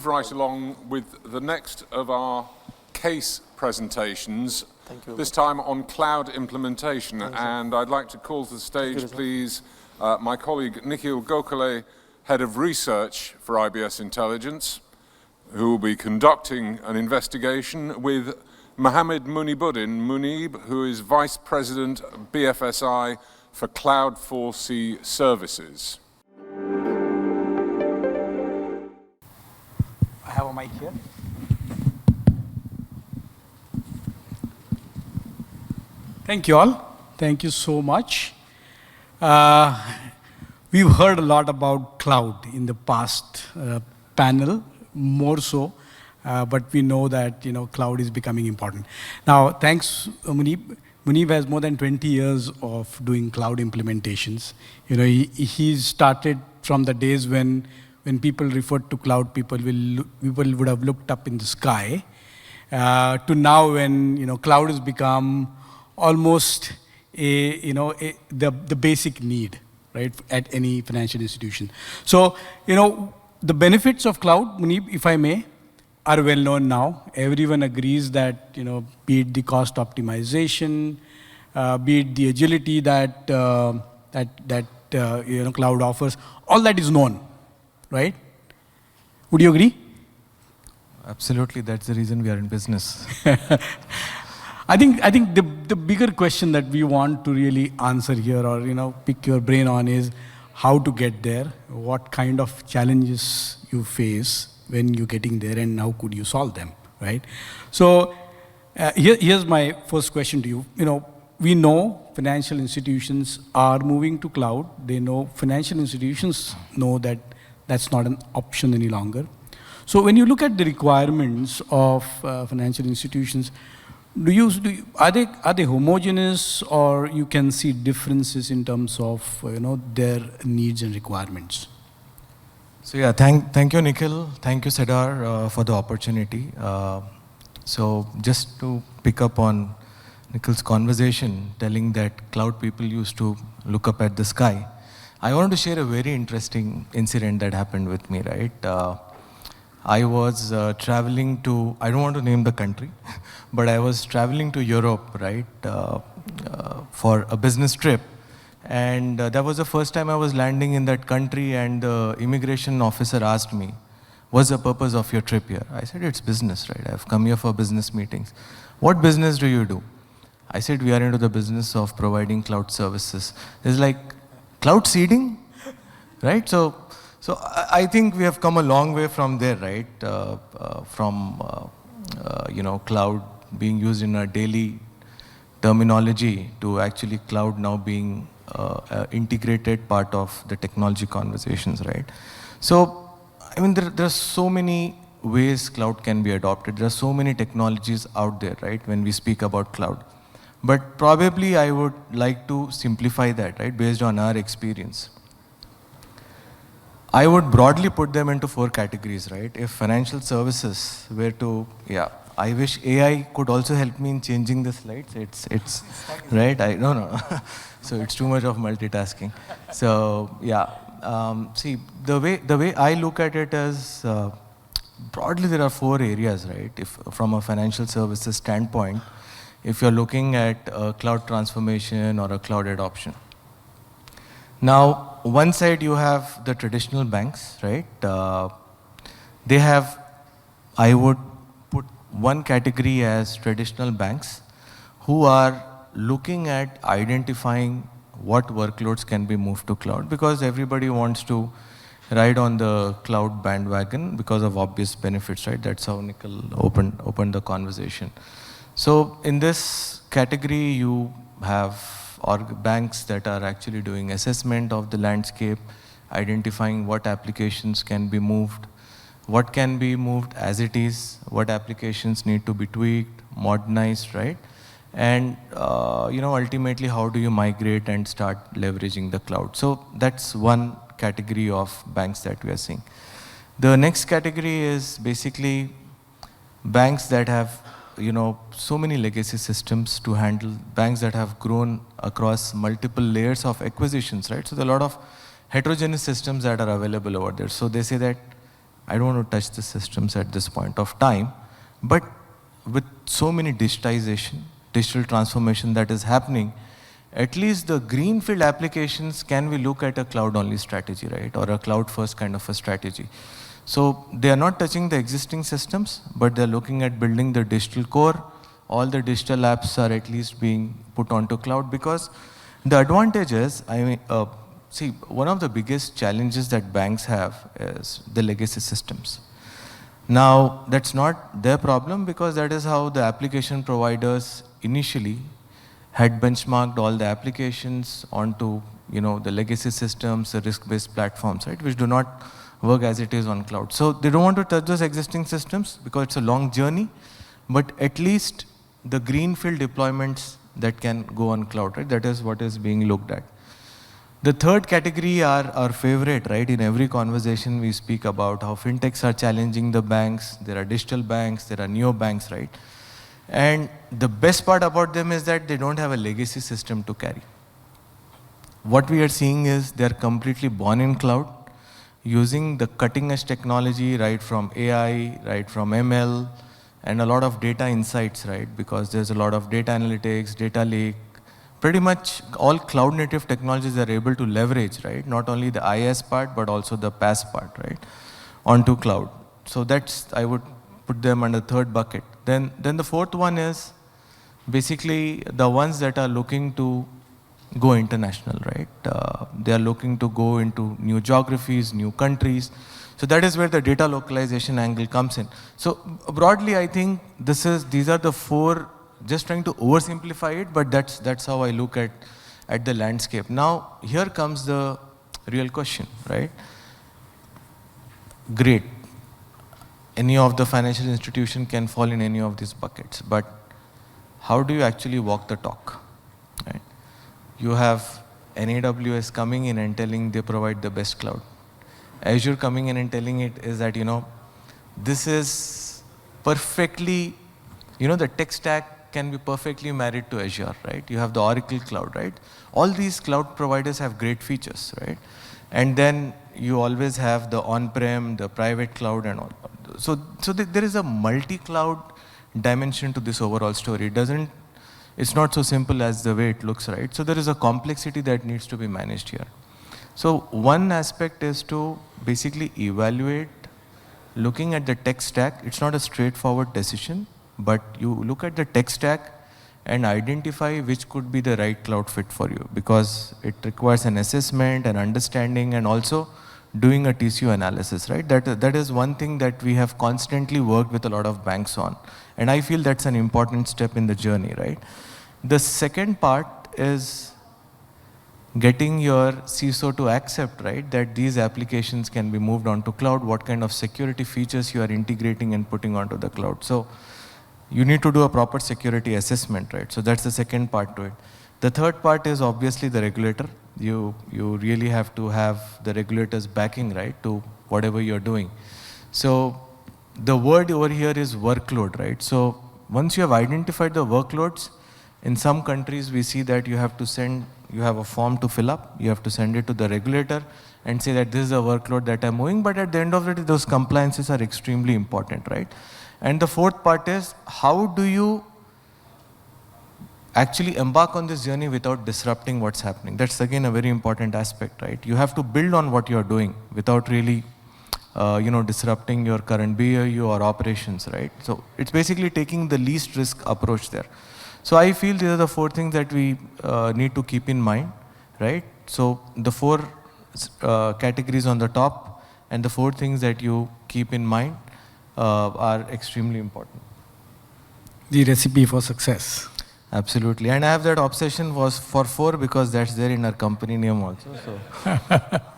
right along with the next of our case presentations, this time on cloud implementation. And I'd like to call to the stage, please, my colleague Nikhil Gokhale, Head of Research for IBS Intelligence, who will be conducting an investigation with Mohammed Muneebuddin, who is Vice President BFSI for Cloud4C Services. I have a mic here. Thank you all. Thank you so much. We've heard a lot about cloud in the past panel, more so, but we know that cloud is becoming important. Now, thanks, Muneeb. Muneeb has more than 20 years of doing cloud implementations. He started from the days when people referred to cloud, people would have looked up in the sky, to now when cloud has become almost the basic need, right, at any financial institution. So the benefits of cloud, Muneeb, if I may, are well known now. Everyone agrees that be it the cost optimization, be it the agility that cloud offers, all that is known, right? Would you agree? Absolutely. That's the reason we are in business. I think the bigger question that we want to really answer here, or pick your brain on, is how to get there, what kind of challenges you face when you're getting there, and how could you solve them, right? So here's my first question to you. We know financial institutions are moving to cloud. They know financial institutions know that that's not an option any longer. So when you look at the requirements of financial institutions, are they homogeneous, or you can see differences in terms of their needs and requirements? So yeah, thank you, Nikhil. Thank you, Cedar, for the opportunity. So just to pick up on Nikhil's conversation, telling that cloud people used to look up at the sky, I wanted to share a very interesting incident that happened with me, right? I was traveling to, I don't want to name the country, but I was traveling to Europe, right, for a business trip. And that was the first time I was landing in that country, and the immigration officer asked me, what's the purpose of your trip here? I said, it's business, right? I've come here for business meetings. What business do you do? I said, we are into the business of providing cloud services. It's like, cloud seeding, right? So I think we have come a long way from there, right? From cloud being used in our daily terminology to actually cloud now being an integrated part of the technology conversations, right? So, I mean, there are so many ways cloud can be adopted. There are so many technologies out there, right, when we speak about cloud. But probably I would like to simplify that, right, based on our experience. I would broadly put them into 4 categories, right? If financial services were to, I wish AI could also help me in changing the slides. It's right? No. So it's too much of multitasking. So see, the way I look at it is, broadly there are 4 areas, right? If from a financial services standpoint, if you're looking at a cloud transformation or a cloud adoption. Now, one side you have the traditional banks, right? They have, I would put one category as traditional banks who are looking at identifying what workloads can be moved to cloud, because everybody wants to ride on the cloud bandwagon because of obvious benefits, right? That's how Nikhil opened the conversation. So in this category, you have banks that are actually doing assessment of the landscape, identifying what applications can be moved, what can be moved as it is, what applications need to be tweaked, modernized, right? And ultimately, how do you migrate and start leveraging the cloud? So that's one category of banks that we are seeing. The next category is basically banks that have so many legacy systems to handle, banks that have grown across multiple layers of acquisitions, right? So there are a lot of heterogeneous systems that are available over there. So they say that I don't want to touch the systems at this point of time. But with so many digitization, digital transformation that is happening, at least the greenfield applications, can we look at a cloud-only strategy, right? Or a cloud-first kind of a strategy. So they are not touching the existing systems, but they're looking at building the digital core. All the digital apps are at least being put onto cloud, because the advantage is, I mean, see, one of the biggest challenges that banks have is the legacy systems. Now, that's not their problem, because that is how the application providers initially had benchmarked all the applications onto, the legacy systems, the risk-based platforms, right, which do not work as it is on cloud. So they don't want to touch those existing systems because it's a long journey, but at least the greenfield deployments that can go on cloud, right, that is what is being looked at. The third category are our favorite, right? In every conversation we speak about how fintechs are challenging the banks, there are digital banks, there are neobanks, right? And the best part about them is that they don't have a legacy system to carry. What we are seeing is they're completely born in cloud, using the cutting edge technology, right from AI, right from ML, and a lot of data insights, right? Because there's a lot of data analytics, data lake. Pretty much all cloud native technologies are able to leverage, right? Not only the IaaS part, but also the PaaS part, right? Onto cloud. So that's, I would put them under third bucket. Then the fourth one is basically the ones that are looking to go international, right? They are looking to go into new geographies, new countries. So that is where the data localization angle comes in. So broadly, I think these are the four, just trying to oversimplify it, but that's how I look at the landscape. Now, here comes the real question, right? Great. Any of the financial institution can fall in any of these buckets, but how do you actually walk the talk, right? You have an AWS coming in and telling they provide the best cloud. Azure coming in and telling it is that, this is perfectly, the tech stack can be perfectly married to Azure, right? You have the Oracle cloud, right? All these cloud providers have great features, right? And then you always have the on-prem, the private cloud and all. So there is a multi-cloud dimension to this overall story. It's not so simple as the way it looks, right? So there is a complexity that needs to be managed here. So one aspect is to basically evaluate, looking at the tech stack. It's not a straightforward decision, but you look at the tech stack and identify which could be the right cloud fit for you, because it requires an assessment, an understanding, and also doing a TCO analysis, right? That is one thing that we have constantly worked with a lot of banks on. And I feel that's an important step in the journey, right? The second part is getting your CISO to accept, right, that these applications can be moved onto cloud, what kind of security features you are integrating and putting onto the cloud. So you need to do a proper security assessment, right? So that's the second part to it. The third part is obviously the regulator. You really have to have the regulators backing, right, to whatever you're doing. So the word over here is workload, right? So once you have identified the workloads, in some countries we see that you have a form to fill up, you have to send it to the regulator and say that this is a workload that I'm moving, but at the end of the day, those compliances are extremely important, right? And the fourth part is, how do you actually embark on this journey without disrupting what's happening? That's again a very important aspect, right? You have to build on what you're doing without really disrupting your current BAU or operations, right? So it's basically taking the least risk approach there. So I feel these are the four things that we need to keep in mind, right? So the four categories on the top and the four things that you keep in mind are extremely important. The recipe for success. Absolutely. And I have that obsession was for 4 because that's there in our company name also. So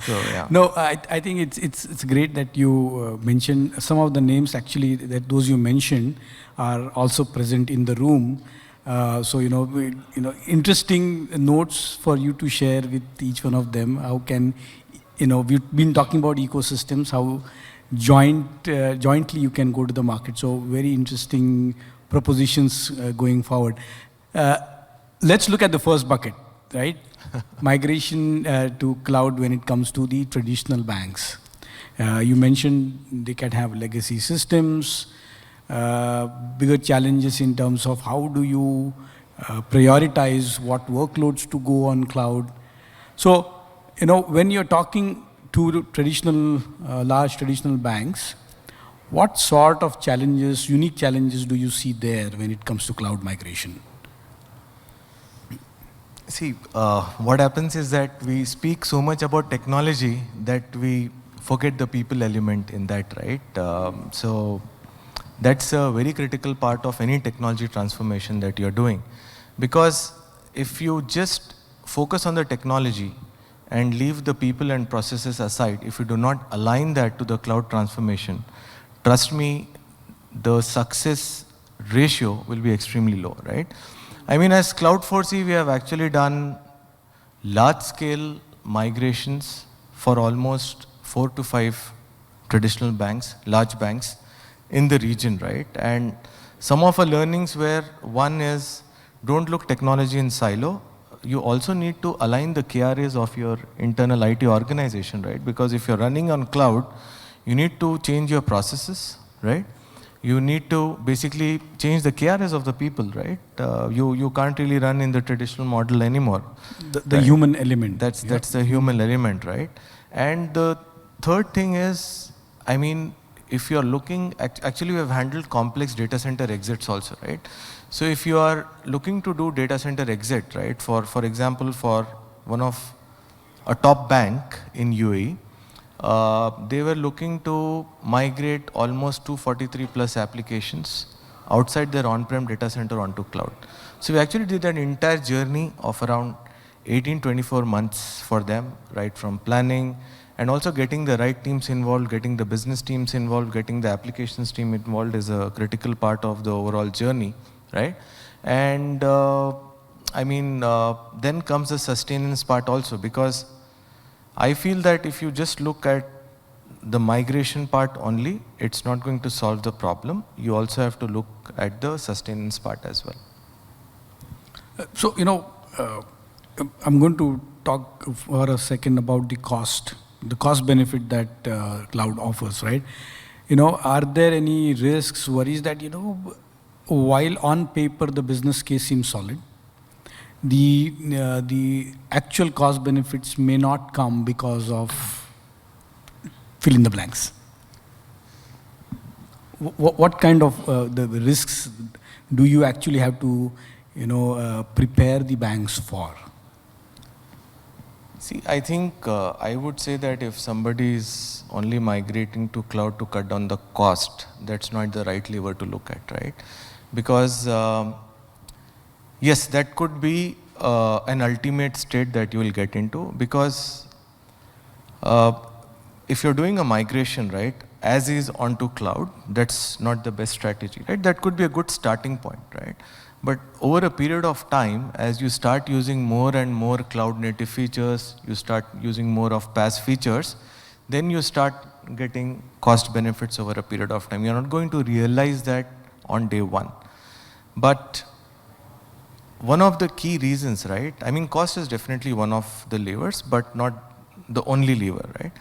yeah. No, I think it's great that you mentioned some of the names actually that those you mentioned are also present in the room. So interesting notes for you to share with each one of them. How can we've been talking about ecosystems, how jointly you can go to the market. So very interesting propositions going forward. Let's look at the first bucket, right? Migration to cloud when it comes to the traditional banks. You mentioned they can have legacy systems, bigger challenges in terms of how do you prioritize what workloads to go on cloud. So, when you're talking to traditional, large traditional banks, what sort of challenges, unique challenges do you see there when it comes to cloud migration? See, what happens is that we speak so much about technology that we forget the people element in that, right? So that's a very critical part of any technology transformation that you're doing. Because if you just focus on the technology and leave the people and processes aside, if you do not align that to the cloud transformation, trust me, the success ratio will be extremely low, right? I mean, as Cloud4C, we have actually done large-scale migrations for almost 4 to 5 traditional banks, large banks in the region, right? And some of our learnings were, one is, don't look technology in silo. You also need to align the KRAs of your internal IT organization, right? Because if you're running on cloud, you need to change your processes, right? You need to basically change the KRAs of the people, right? You can't really run in the traditional model anymore. The right? Human element. That's the human element, right? And the third thing is, I mean, if you're looking, actually we have handled complex data center exits also, right? So if you are looking to do data center exit, right? For example, for one of a top bank in UAE, they were looking to migrate almost 243 plus applications outside their on-prem data center onto cloud. So we actually did an entire journey of around 18-24 months for them, right, from planning and also getting the right teams involved, getting the business teams involved, getting the applications team involved is a critical part of the overall journey, right? And then comes the sustenance part also, because I feel that if you just look at the migration part only, it's not going to solve the problem. You also have to look at the sustenance part as well. So, I'm going to talk for a second about the cost benefit that cloud offers, right? Are there any risks, worries that, while on paper the business case seems solid, the actual cost benefits may not come because of fill in the blanks? What kind of the risks do you actually have to prepare the banks for? See, I think I would say that if somebody is only migrating to cloud to cut down the cost, that's not the right lever to look at, right? Because yes, that could be an ultimate state that you will get into, because if you're doing a migration, right, as is onto cloud, that's not the best strategy, right? That could be a good starting point, right? But over a period of time, as you start using more and more cloud native features, you start using more of PaaS features, then you start getting cost benefits over a period of time. You're not going to realize that on day one. But one of the key reasons, right? I mean, cost is definitely one of the levers, but not the only lever, right?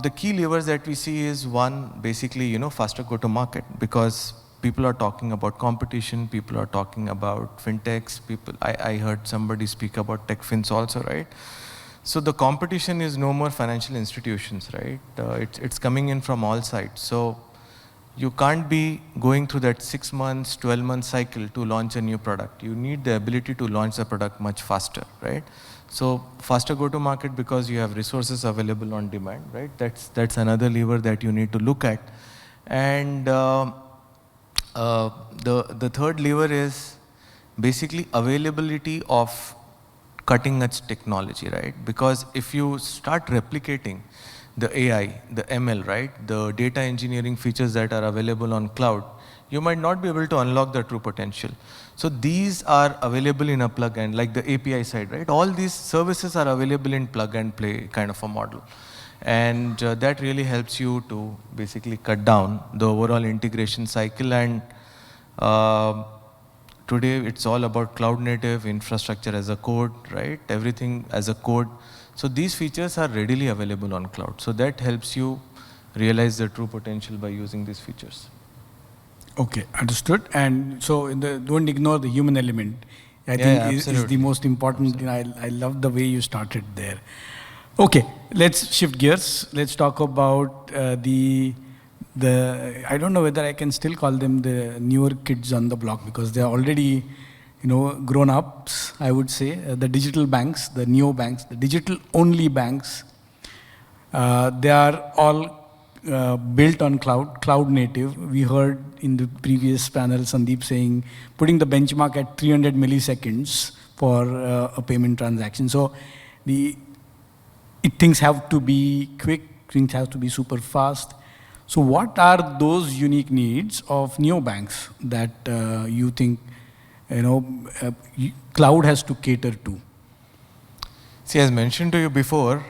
The key levers that we see is one, basically, faster go-to-market, because people are talking about competition, people are talking about fintechs, I heard somebody speak about tech fins also, right? So the competition is no more financial institutions, right? It's coming in from all sides. So you can't be going through that 6 months, 12-month cycle to launch a new product. You need the ability to launch the product much faster, right? So faster go-to-market because you have resources available on demand, right? That's another lever that you need to look at. And the third lever is basically availability of cutting-edge technology, right? Because if you start replicating the AI, the ML, right, the data engineering features that are available on cloud, you might not be able to unlock the true potential. So these are available in a plug-and, like the API side, right? All these services are available in plug-and-play kind of a model. And that really helps you to basically cut down the overall integration cycle and today it's all about cloud native, infrastructure as a code, right? Everything as a code. So these features are readily available on cloud. So that helps you realize the true potential by using these features. Okay, understood. And so don't ignore the human element. I think is the most important thing. I love the way you started there. Okay, let's shift gears. Let's talk about the I don't know whether I can still call them the newer kids on the block, because they're already, grown ups, I would say. The digital banks, the neobanks, the digital only banks, they are all built on cloud native. We heard in the previous panel Sandeep saying, putting the benchmark at 300 milliseconds for a payment transaction. So things have to be quick, things have to be super fast. So what are those unique needs of neobanks that you think cloud has to cater to? See, as mentioned to you before,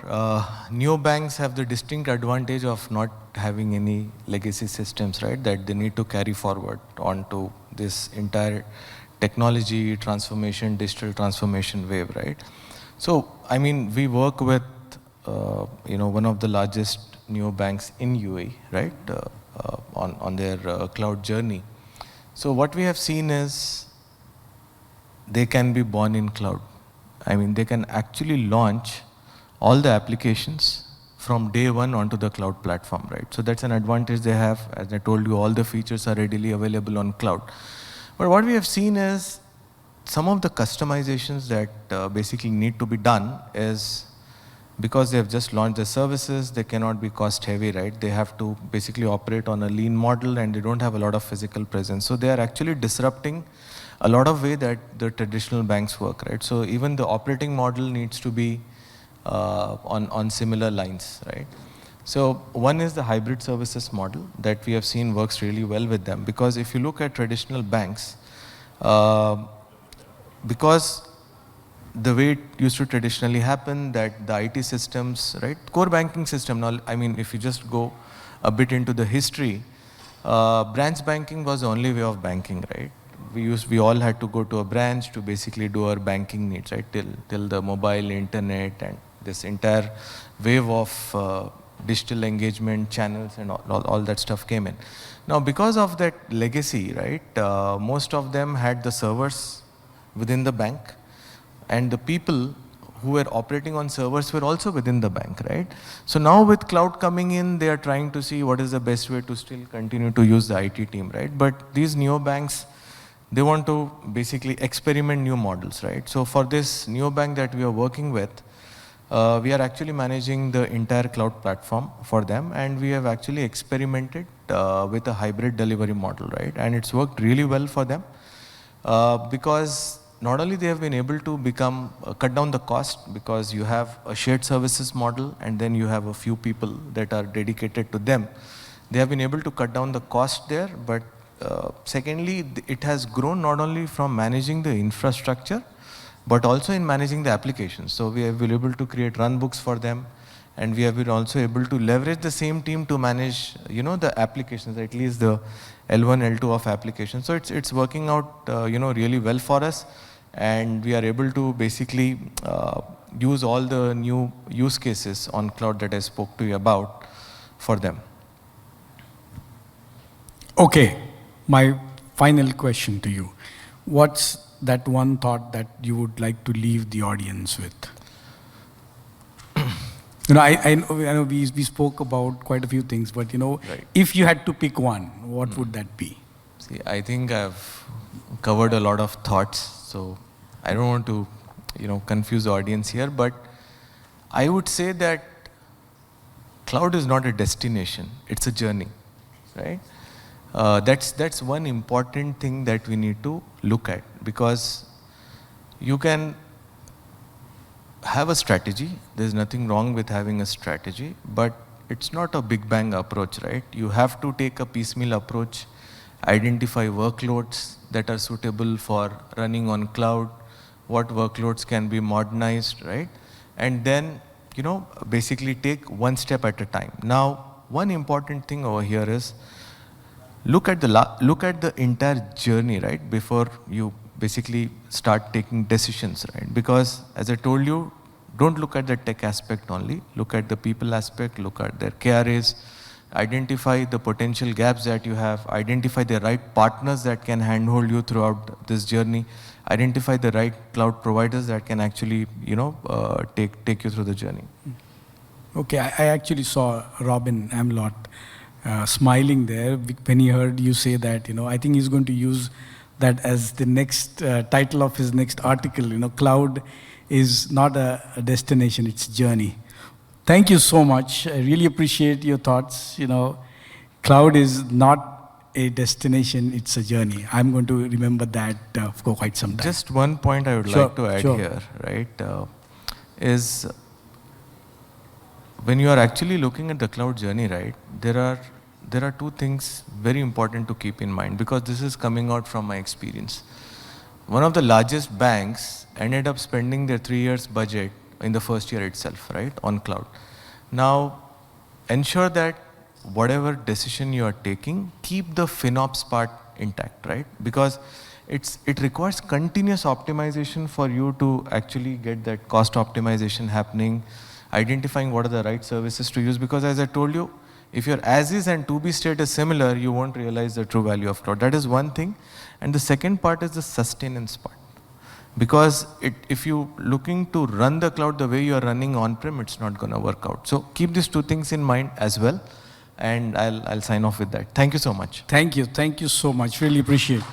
neobanks have the distinct advantage of not having any legacy systems, right, that they need to carry forward onto this entire technology transformation, digital transformation wave, right? So, I mean, we work with, one of the largest neobanks in UAE, right, on their cloud journey. So what we have seen is they can be born in cloud. I mean, they can actually launch all the applications from day one onto the cloud platform, right? So that's an advantage they have. As I told you, all the features are readily available on cloud. But what we have seen is some of the customizations that basically need to be done is, because they have just launched the services, they cannot be cost heavy, right? They have to basically operate on a lean model and they don't have a lot of physical presence. So they are actually disrupting a lot of way that the traditional banks work, right? So even the operating model needs to be on similar lines, right? So one is the hybrid services model that we have seen works really well with them, because if you look at traditional banks, because the way it used to traditionally happen, that the IT systems, right, core banking system, now, I mean, if you just go a bit into the history, branch banking was the only way of banking, right? We all had to go to a branch to basically do our banking needs, right, till the mobile, internet, and this entire wave of digital engagement channels and all that stuff came in. Now, because of that legacy, right, most of them had the servers within the bank, and the people who were operating on servers were also within the bank, right? So now with cloud coming in, they are trying to see what is the best way to still continue to use the IT team, right? But these neobanks, they want to basically experiment new models, right? So for this neobank that we are working with, we are actually managing the entire cloud platform for them, and we have actually experimented with a hybrid delivery model, right? And it's worked really well for them because not only they have been able to cut down the cost, because you have a shared services model and then you have a few people that are dedicated to them. They have been able to cut down the cost there, but secondly, it has grown not only from managing the infrastructure, but also in managing the applications. So we have been able to create runbooks for them, and we have been also able to leverage the same team to manage, the applications, at least the L1, L2 of applications. So it's working out, really well for us, and we are able to basically use all the new use cases on cloud that I spoke to you about for them. Okay, my final question to you. What's that one thought that you would like to leave the audience with? I know we spoke about quite a few things, but right. If you had to pick one, what would that be? See, I think I've covered a lot of thoughts, so I don't want to, confuse the audience here, but I would say that cloud is not a destination, it's a journey, right? That's one important thing that we need to look at, because you can have a strategy. There's nothing wrong with having a strategy, but it's not a big bang approach, right? You have to take a piecemeal approach, identify workloads that are suitable for running on cloud, what workloads can be modernized, right? And then, basically take one step at a time. Now, one important thing over here is look at the entire journey, right? Before you basically start taking decisions, right? Because as I told you, don't look at the tech aspect only, look at the people aspect, look at their KRAs, identify the potential gaps that you have, identify the right partners that can handhold you throughout this journey, identify the right cloud providers that can actually, take you through the journey. Okay, I actually saw Robin Amlott smiling there when he heard you say that. I think he's going to use that as the next title of his next article. Cloud is not a destination, it's a journey. Thank you so much. I really appreciate your thoughts. Cloud is not a destination, it's a journey. I'm going to remember that for quite some time. Just one point I would like to add here, right, is when you are actually looking at the cloud journey, right, there are two things very important to keep in mind, because this is coming out from my experience. One of the largest banks ended up spending their 3 years budget in the first year itself, right, on cloud. Now, ensure that whatever decision you are taking, keep the FinOps part intact, right? Because it requires continuous optimization for you to actually get that cost optimization happening, identifying what are the right services to use, because as I told you, if your as-is and to-be state is similar, you won't realize the true value of cloud. That is one thing. And the second part is the sustenance part. Because if you're looking to run the cloud the way you're running on-prem, it's not going to work out. So keep these two things in mind as well. And I'll sign off with that. Thank you so much. Thank you. Thank you so much. Really appreciate it.